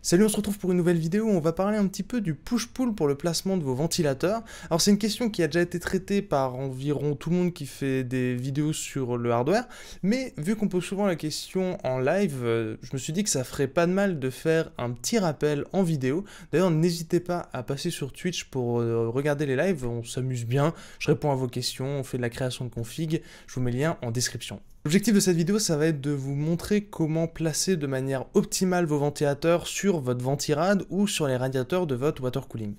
Salut, on se retrouve pour une nouvelle vidéo où on va parler un petit peu du push-pull pour le placement de vos ventilateurs. Alors c'est une question qui a déjà été traitée par environ tout le monde qui fait des vidéos sur le hardware, mais vu qu'on pose souvent la question en live, je me suis dit que ça ferait pas de mal de faire un petit rappel en vidéo. D'ailleurs, n'hésitez pas à passer sur Twitch pour regarder les lives, on s'amuse bien, je réponds à vos questions, on fait de la création de config, je vous mets le lien en description. L'objectif de cette vidéo, ça va être de vous montrer comment placer de manière optimale vos ventilateurs sur votre ventirad ou sur les radiateurs de votre water cooling.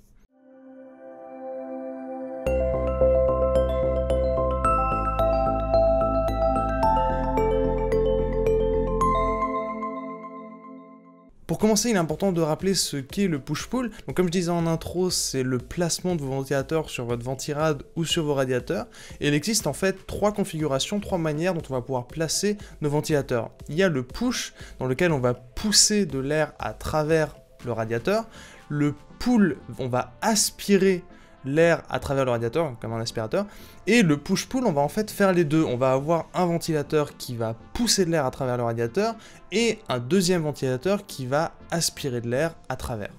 Pour commencer, il est important de rappeler ce qu'est le push-pull. Donc comme je disais en intro, c'est le placement de vos ventilateurs sur votre ventirad ou sur vos radiateurs. Et il existe en fait trois configurations, trois manières dont on va pouvoir placer nos ventilateurs. Il y a le push, dans lequel on va pousser de l'air à travers le radiateur. Le pull, on va aspirer l'air à travers le radiateur, comme un aspirateur, et le push-pull, on va en fait faire les deux. On va avoir un ventilateur qui va pousser de l'air à travers le radiateur, et un deuxième ventilateur qui va aspirer de l'air à travers.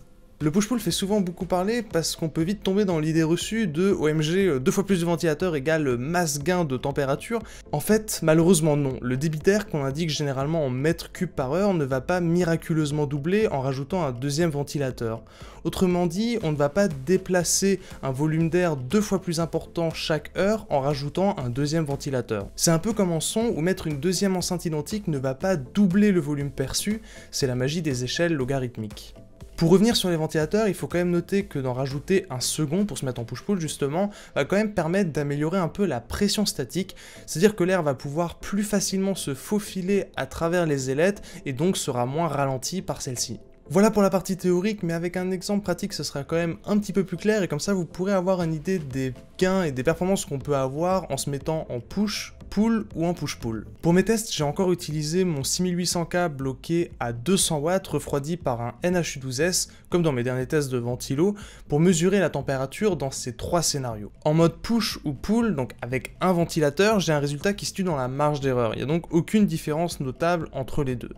Le push-pull fait souvent beaucoup parler parce qu'on peut vite tomber dans l'idée reçue de OMG, 2 fois plus de ventilateurs égale masse gain de température. En fait, malheureusement non. Le débit d'air qu'on indique généralement en mètres cubes par heure ne va pas miraculeusement doubler en rajoutant un deuxième ventilateur. Autrement dit, on ne va pas déplacer un volume d'air 2 fois plus important chaque heure en rajoutant un deuxième ventilateur. C'est un peu comme en son où mettre une deuxième enceinte identique ne va pas doubler le volume perçu, c'est la magie des échelles logarithmiques. Pour revenir sur les ventilateurs, il faut quand même noter que d'en rajouter un second pour se mettre en push-pull justement, va quand même permettre d'améliorer un peu la pression statique, c'est-à-dire que l'air va pouvoir plus facilement se faufiler à travers les ailettes et donc sera moins ralenti par celle-ci. Voilà pour la partie théorique, mais avec un exemple pratique, ce sera quand même un petit peu plus clair et comme ça vous pourrez avoir une idée des gains et des performances qu'on peut avoir en se mettant en push-pull ou en push-pull. Pour mes tests, j'ai encore utilisé mon 6800K bloqué à 200 watts refroidi par un NH12S, comme dans mes derniers tests de ventilo, pour mesurer la température dans ces trois scénarios. En mode push ou pull, donc avec un ventilateur, j'ai un résultat qui se situe dans la marge d'erreur. Il n'y a donc aucune différence notable entre les deux.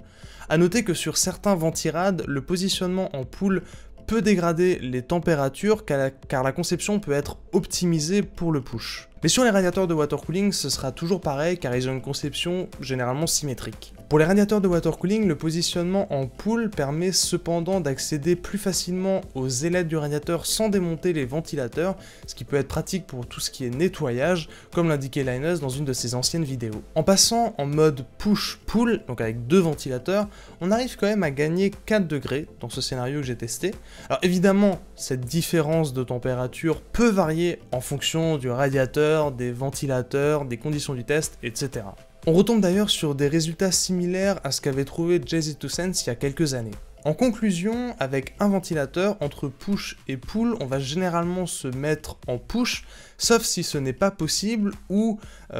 A noter que sur certains ventirades, le positionnement en pull peut dégrader les températures car la conception peut être optimisée pour le push. Mais sur les radiateurs de water cooling, ce sera toujours pareil car ils ont une conception généralement symétrique. Pour les radiateurs de water cooling, le positionnement en pull permet cependant d'accéder plus facilement aux ailettes du radiateur sans démonter les ventilateurs, ce qui peut être pratique pour tout ce qui est nettoyage, comme l'indiquait Linus dans une de ses anciennes vidéos. En passant en mode push-pull, donc avec deux ventilateurs, on arrive quand même à gagner 4 degrés dans ce scénario que j'ai testé. Alors évidemment, cette différence de température peut varier en fonction du radiateur, des ventilateurs, des conditions du test, etc. On retombe d'ailleurs sur des résultats similaires à ce qu'avait trouvé JZ2Sense il y a quelques années. En conclusion, avec un ventilateur, entre push et pull, on va généralement se mettre en push, sauf si ce n'est pas possible ou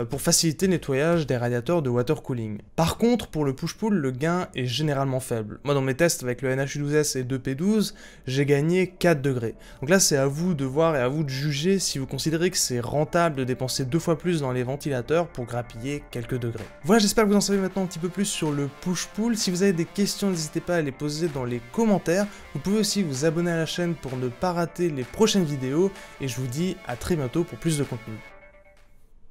pour faciliter le nettoyage des radiateurs de water cooling. Par contre, pour le push-pull, le gain est généralement faible. Moi, dans mes tests avec le NH12S et 2P12, j'ai gagné 4 degrés. Donc là, c'est à vous de voir et à vous de juger si vous considérez que c'est rentable de dépenser 2 fois plus dans les ventilateurs pour grappiller quelques degrés. Voilà, j'espère que vous en savez maintenant un petit peu plus sur le push-pull. Si vous avez des questions, n'hésitez pas à les poser dans les commentaires. Vous pouvez aussi vous abonner à la chaîne pour ne pas rater les prochaines vidéos et je vous dis à très bientôt pour plus de contenu.